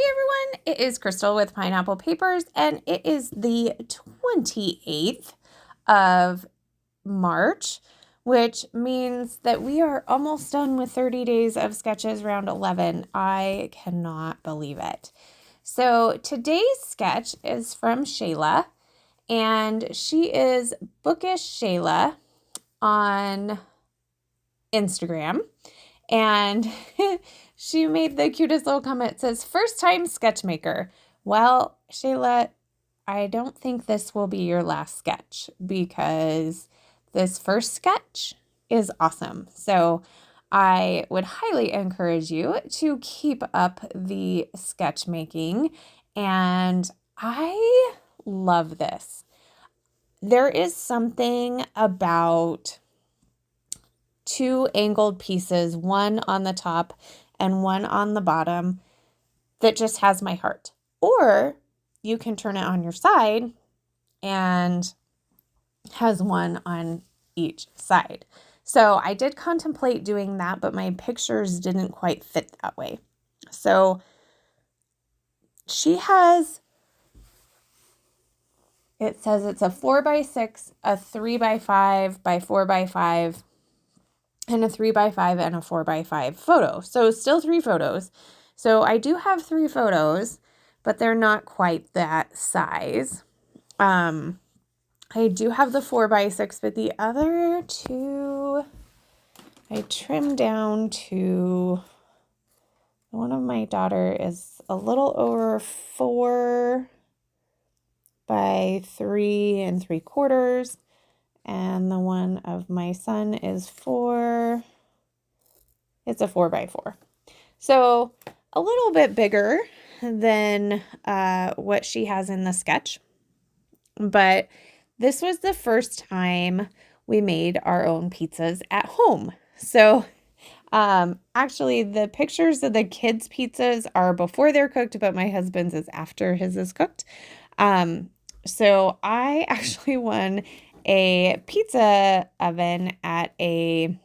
everyone, it is Crystal with Pineapple Papers, and it is the 28th of March, which means that we are almost done with 30 days of sketches round 11. I cannot believe it. So today's sketch is from Shayla, and she is Bookish Shayla on Instagram. And she made the cutest little comment. It says, first time sketch maker. Well, Shayla, I don't think this will be your last sketch because this first sketch is awesome. So I would highly encourage you to keep up the sketch making. And I love this. There is something about two angled pieces, one on the top and one on the bottom, that just has my heart. Or you can turn it on your side and has one on each side. So I did contemplate doing that, but my pictures didn't quite fit that way. So she has, it says it's a 4x6, a 3x5 by 4x5, and a 3x5 and a 4x5 photo. So still 3 photos. So I do have 3 photos, but they're not quite that size. I do have the 4x6, but the other 2, I trimmed down to, one of my daughter is a little over 4 by 3 3/4. And the one of my son is 4, it's a 4x4. So a little bit bigger than what she has in the sketch. But this was the first time we made our own pizzas at home. So actually the pictures of the kids' pizzas are before they're cooked, but my husband's is after his is cooked. So I actually won a pizza oven at a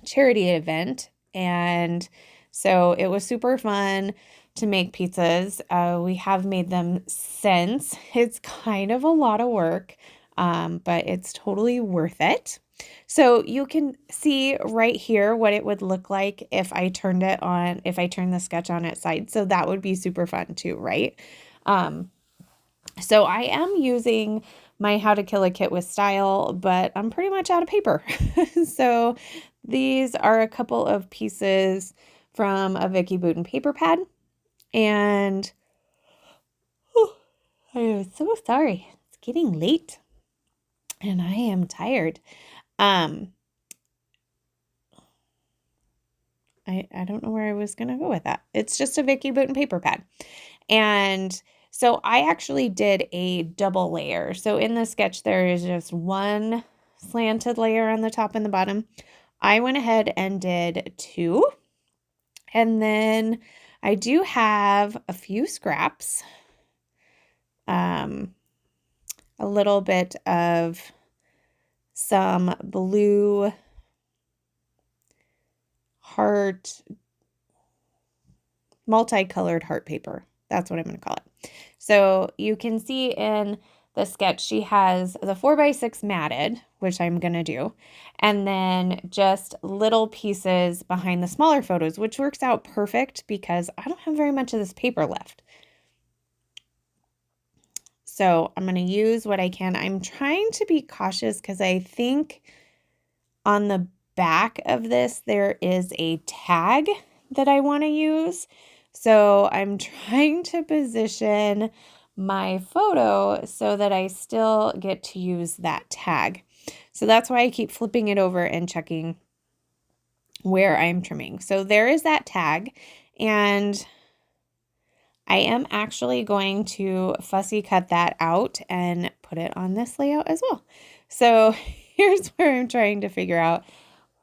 charity event, and so it was super fun to make pizzas. We have made them since. It's kind of a lot of work, but it's totally worth it. So you can see right here what it would look like if I turned the sketch on its side. So that would be super fun too, right? So I am using my How to Kill a Kit with Style, but I'm pretty much out of paper. So these are a couple of pieces from a Vicki Boutin paper pad. And I am so sorry. It's getting late and I am tired. I don't know where I was going to go with that. It's just a Vicki Boutin paper pad. And so I actually did a double layer. So in the sketch, there is just one slanted layer on the top and the bottom. I went ahead and did 2. And then I do have a few scraps, a little bit of some blue heart, multicolored heart paper. That's what I'm going to call it. So you can see in the sketch, she has the 4x6 matted, which I'm going to do, and then just little pieces behind the smaller photos, which works out perfect because I don't have very much of this paper left. So I'm going to use what I can. I'm trying to be cautious because I think on the back of this, there is a tag that I want to use. So I'm trying to position my photo so that I still get to use that tag. So that's why I keep flipping it over and checking where I'm trimming. So there is that tag, and I am actually going to fussy cut that out and put it on this layout as well. So here's where I'm trying to figure out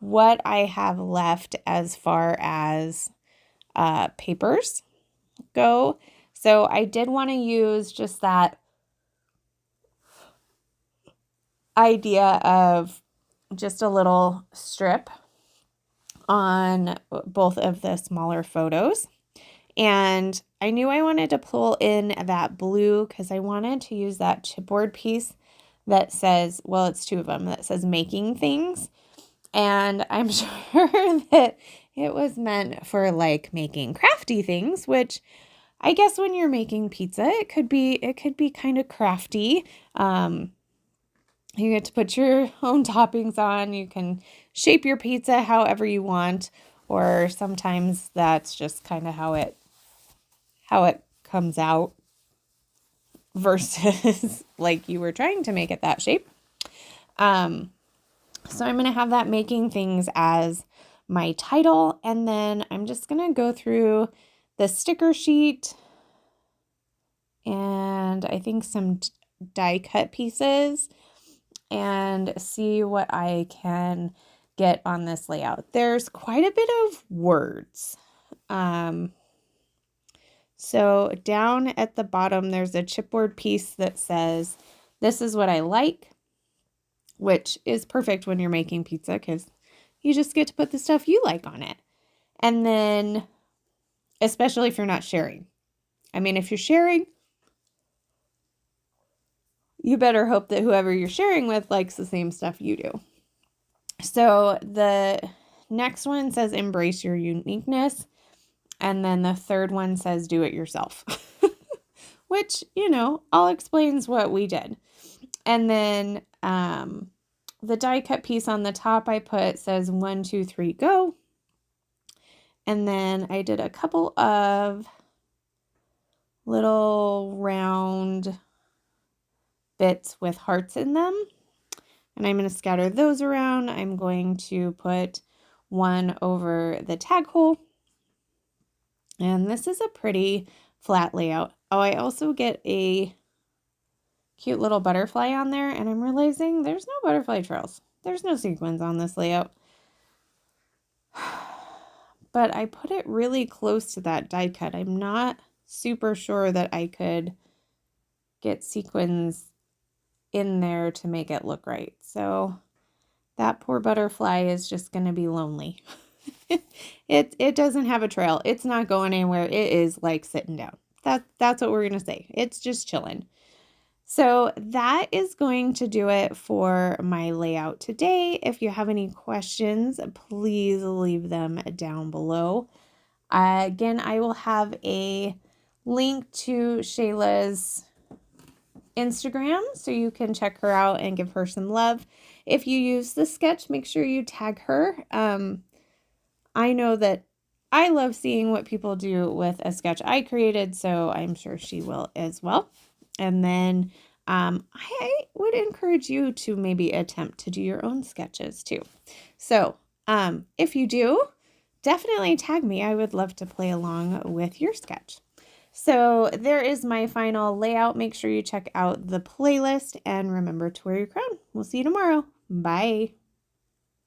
what I have left as far as papers go. So I did want to use just that idea of just a little strip on both of the smaller photos. And I knew I wanted to pull in that blue because I wanted to use that chipboard piece that says, well, it's two of them, that says making things. And I'm sure that it was meant for like making crafty things, which I guess when you're making pizza, it could be kind of crafty. You get to put your own toppings on. You can shape your pizza however you want, or sometimes that's just kind of how it comes out versus like you were trying to make it that shape. So I'm going to have that making things as my title, and then I'm just going to go through the sticker sheet and I think some die cut pieces and see what I can get on this layout. There's quite a bit of words. So down at the bottom, there's a chipboard piece that says, "This is what I like," which is perfect when you're making pizza because you just get to put the stuff you like on it. And then, especially if you're not sharing. I mean, if you're sharing, you better hope that whoever you're sharing with likes the same stuff you do. So the next one says embrace your uniqueness. And then the third one says do it yourself, which, all explains what we did. And then the die cut piece on the top I put says 1, 2, 3, go. And then I did a couple of little round bits with hearts in them. And I'm going to scatter those around. I'm going to put one over the tag hole. And this is a pretty flat layout. Oh, I also get a cute little butterfly on there, and I'm realizing there's no butterfly trails. There's no sequins on this layout. But I put it really close to that die cut. I'm not super sure that I could get sequins in there to make it look right. So that poor butterfly is just going to be lonely. It doesn't have a trail. It's not going anywhere. It is like sitting down. That's what we're going to say. It's just chilling. So that is going to do it for my layout today. If you have any questions, please leave them down below. Again, I will have a link to Shayla's Instagram so you can check her out and give her some love. If you use the sketch, make sure you tag her. I know that I love seeing what people do with a sketch I created, so I'm sure she will as well. And then I would encourage you to maybe attempt to do your own sketches too. So if you do, definitely tag me. I would love to play along with your sketch. So there is my final layout. Make sure you check out the playlist and remember to wear your crown. We'll see you tomorrow. Bye.